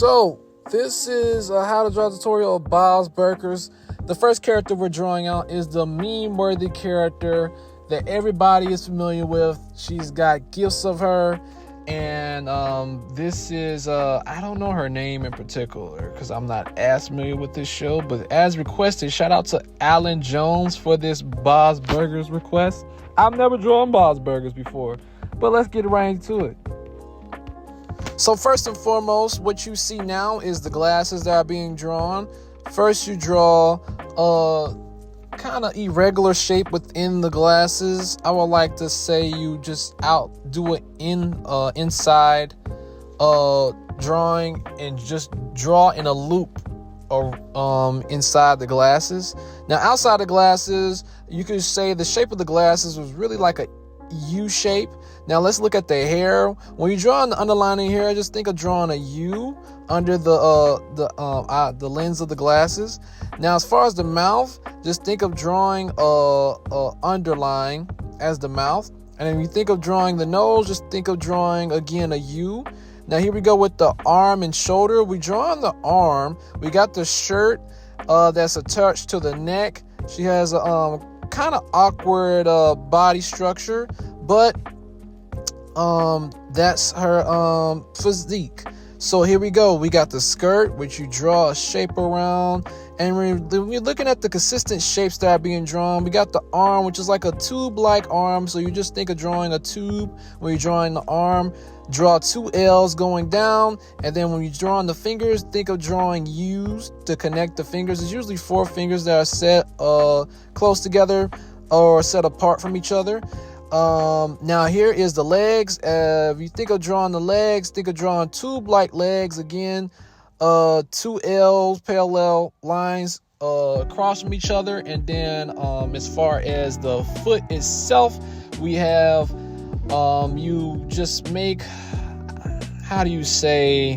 So, this is a how to draw tutorial of Bob's Burgers. The first character we're drawing out is the meme-worthy character that everybody is familiar with. She's got gifs of her, and this is, I don't know her name in particular because I'm not as familiar with this show, but as requested, shout out to Alan Jones for this Bob's Burgers request. I've never drawn Bob's Burgers before, but let's get right into it. So first and foremost, what you see now is the glasses that are being drawn. First, you draw a kind of irregular shape within the glasses. I would like to say you just do it inside drawing and just draw in a loop or inside the glasses. Now, outside the glasses, you could say the shape of the glasses was really like a U shape. Now let's look at the hair. When you draw the underlining hair, just think of drawing a U under the lens of the glasses. Now, as far as the mouth, just think of drawing a underline as the mouth. And then you think of drawing the nose, just think of drawing again a U. Now here we go with the arm and shoulder. We draw on the arm. We got the shirt that's attached to the neck. She has a kind of awkward body structure, but that's her physique. So here we go. We got the skirt, which you draw a shape around, and we're looking at the consistent shapes that are being drawn. We got the arm, which is like a tube-like arm, so you just think of drawing a tube when you're drawing the arm. Draw two L's going down, and then when you're drawing the fingers, think of drawing U's to connect the fingers. It's usually four fingers that are set close together or set apart from each other. Now here is the legs. If you think of drawing the legs, think of drawing tube-like legs again. Two L's, parallel lines across from each other, and then as far as the foot itself, we have you just make, how do you say,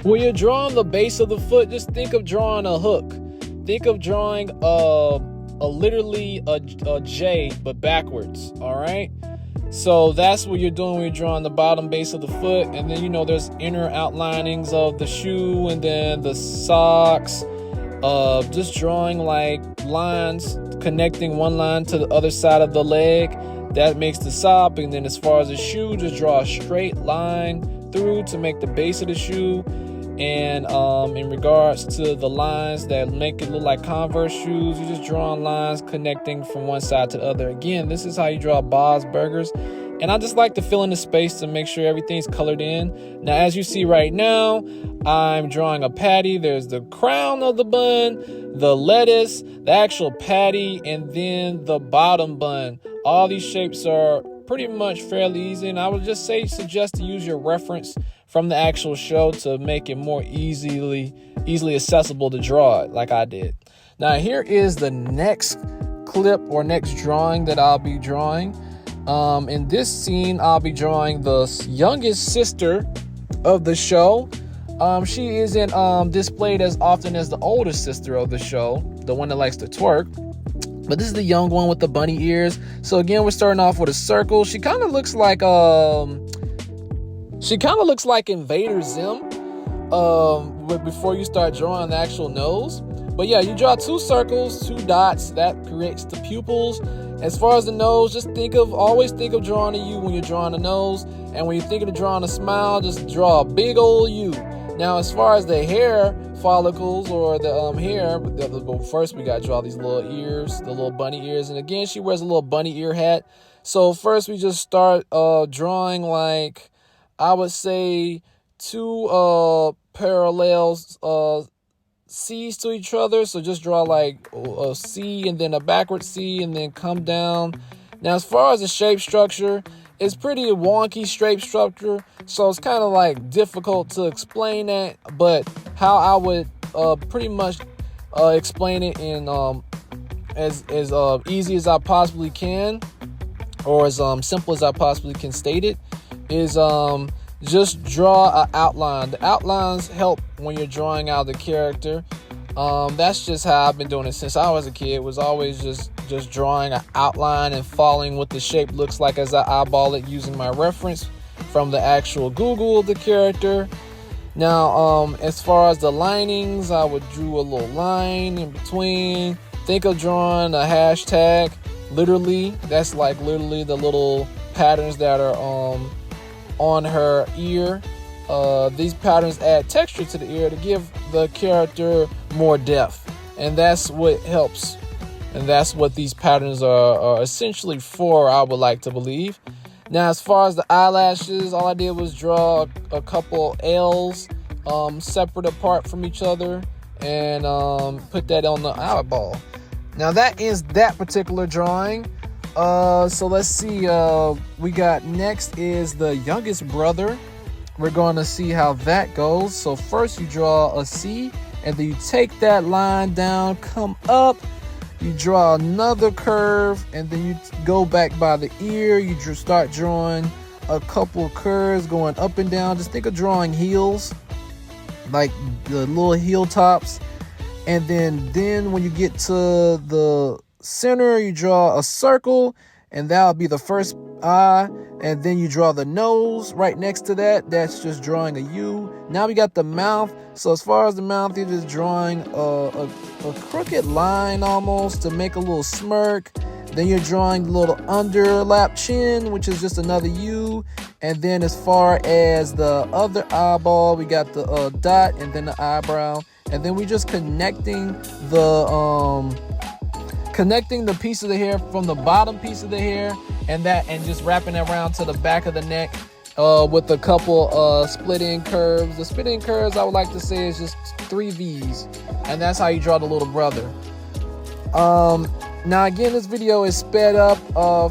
when you're drawing the base of the foot, just think of drawing a hook. Think of drawing literally a J but backwards. All right, so that's what you're doing when you're drawing the bottom base of the foot. And then there's inner outlinings of the shoe, and then the socks, just drawing like lines connecting one line to the other side of the leg. That makes the sock. And then as far as the shoe, just draw a straight line through to make the base of the shoe. And in regards to the lines that make it look like Converse shoes, you just draw lines connecting from one side to the other. Again, this is how you draw Bob's Burgers. And I just like to fill in the space to make sure everything's colored in. Now, as you see right now, I'm drawing a patty. There's the crown of the bun, the lettuce, the actual patty, and then the bottom bun. All these shapes are pretty much fairly easy, and I would just suggest to use your reference from the actual show to make it more easily accessible to draw it like I did. Now here is the next clip or next drawing that I'll be drawing. In this scene, I'll be drawing the youngest sister of the show. She isn't displayed as often as the older sister of the show, the one that likes to twerk. But this is the young one with the bunny ears. So again, we're starting off with a circle. She kind of looks like Invader Zim. Before you start drawing the actual nose. But yeah, you draw two circles, two dots. That creates the pupils. As far as the nose, always think of drawing a U when you're drawing a nose. And when you're thinking of drawing a smile, just draw a big old U. Now, as far as the hair follicles or the hair, first we got to draw these little ears, the little bunny ears. And again, she wears a little bunny ear hat. So first we just start drawing like, I would say, two parallels C's to each other. So just draw like a C and then a backward C and then come down. Now, as far as the shape structure, it's pretty wonky shape structure, so it's kind of like difficult to explain that. But how I would pretty much explain it in as easy as I possibly can, or as simple as I possibly can state it, is just draw an outline. The outlines help when you're drawing out the character. That's just how I've been doing it since I was a kid. It was always just drawing an outline and following what the shape looks like as I eyeball it using my reference from the actual Google of the character. Now, as far as the linings, I would drew a little line in between. Think of drawing a hashtag. Literally, that's like literally the little patterns that are on her ear. These patterns add texture to the ear to give the character more depth, and that's what helps. And that's what these patterns are essentially for, I would like to believe. Now, as far as the eyelashes, all I did was draw a couple L's separate apart from each other and put that on the eyeball. Now, that is that particular drawing. So let's see. We got next is the youngest brother. We're going to see how that goes. So first you draw a C, and then you take that line down, come up. You draw another curve, and then you go back by the ear. You start drawing a couple curves going up and down. Just think of drawing heels, like the little heel tops. And then when you get to the center, you draw a circle, and that'll be the first eye. And then you draw the nose right next to that. That's just drawing a U. Now we got the mouth. So as far as the mouth, you're just drawing a crooked line almost to make a little smirk. Then you're drawing the little underlap chin, which is just another U. And then as far as the other eyeball, we got the dot and then the eyebrow. And then we just connecting the piece of the hair from the bottom piece of the hair and just wrapping it around to the back of the neck with a couple split-end curves. The split-end curves, I would like to say, is just 3 V's, and that's how you draw the little brother. Now again, this video is sped up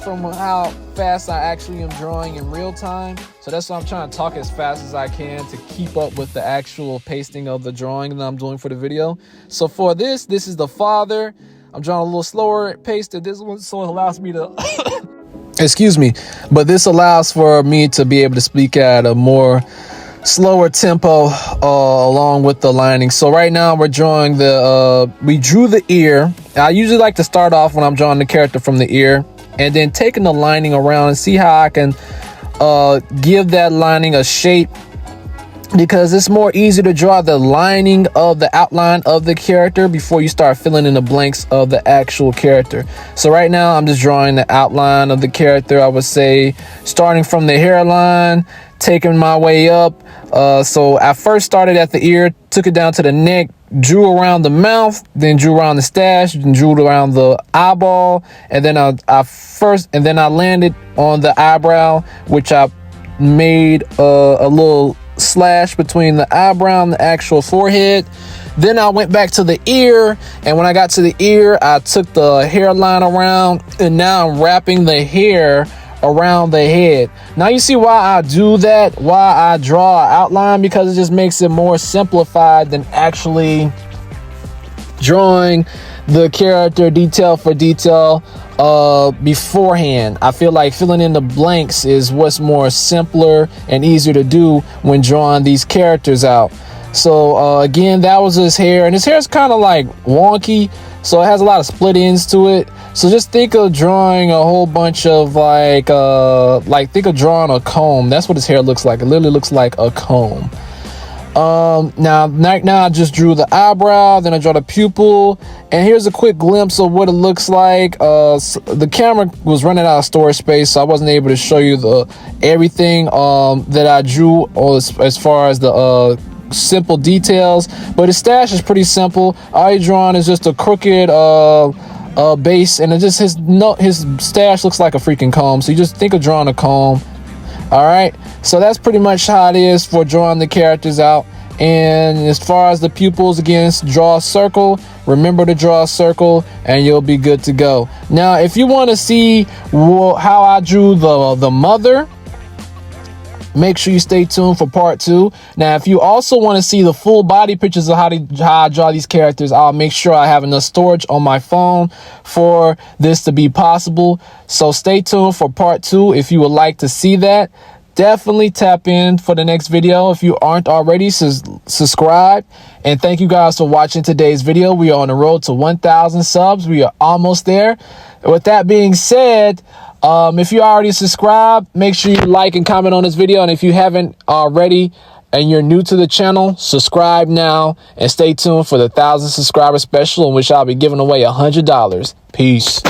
from how fast I actually am drawing in real time, so that's why I'm trying to talk as fast as I can to keep up with the actual pasting of the drawing that I'm doing for the video. So for this is the father. I'm drawing a little slower pace to this one, so it allows me to excuse me, but this allows for me to be able to speak at a more slower tempo along with the lining. So right now we're drawing we drew the ear. I usually like to start off when I'm drawing the character from the ear and then taking the lining around and see how I can give that lining a shape, because it's more easy to draw the lining of the outline of the character before you start filling in the blanks of the actual character. So right now I'm just drawing the outline of the character, I would say, starting from the hairline, taking my way up. So I first started at the ear, took it down to the neck, drew around the mouth, then drew around the stash, then drew around the eyeball, and then I landed on the eyebrow, which I made a little slash between the eyebrow and the actual forehead. Then I went back to the ear, and when I got to the ear, I took the hairline around, and now I'm wrapping the hair around the head. Now you see why I do that, why I draw an outline, because it just makes it more simplified than actually drawing the character detail for detail beforehand. I feel like filling in the blanks is what's more simpler and easier to do when drawing these characters out. So again, that was his hair, and his hair is kind of like wonky, so it has a lot of split ends to it. So just think of drawing a whole bunch of think of drawing a comb. That's what his hair looks like. It literally looks like a comb. Now I just drew the eyebrow, then I drew the pupil, and here's a quick glimpse of what it looks like. The camera was running out of storage space, so I wasn't able to show you everything that I drew as far as the simple details, but his stash is pretty simple. All he drawn is just a crooked base, and it just his stash looks like a freaking comb, so you just think of drawing a comb. All right, so that's pretty much how it is for drawing the characters out. And as far as the pupils, again, draw a circle. Remember to draw a circle, and you'll be good to go. Now, if you want to see how I drew the mother, make sure you stay tuned for part 2. Now, if you also want to see the full body pictures of how I draw these characters, I'll make sure I have enough storage on my phone for this to be possible. So stay tuned for part 2 if you would like to see that. Definitely tap in for the next video. If you aren't already, subscribe. And thank you guys for watching today's video. We are on the road to 1,000 subs. We are almost there. With that being said, if you already subscribed, make sure you like and comment on this video. And if you haven't already, and you're new to the channel, subscribe now and stay tuned for the 1,000 subscriber special in which I'll be giving away $100. Peace.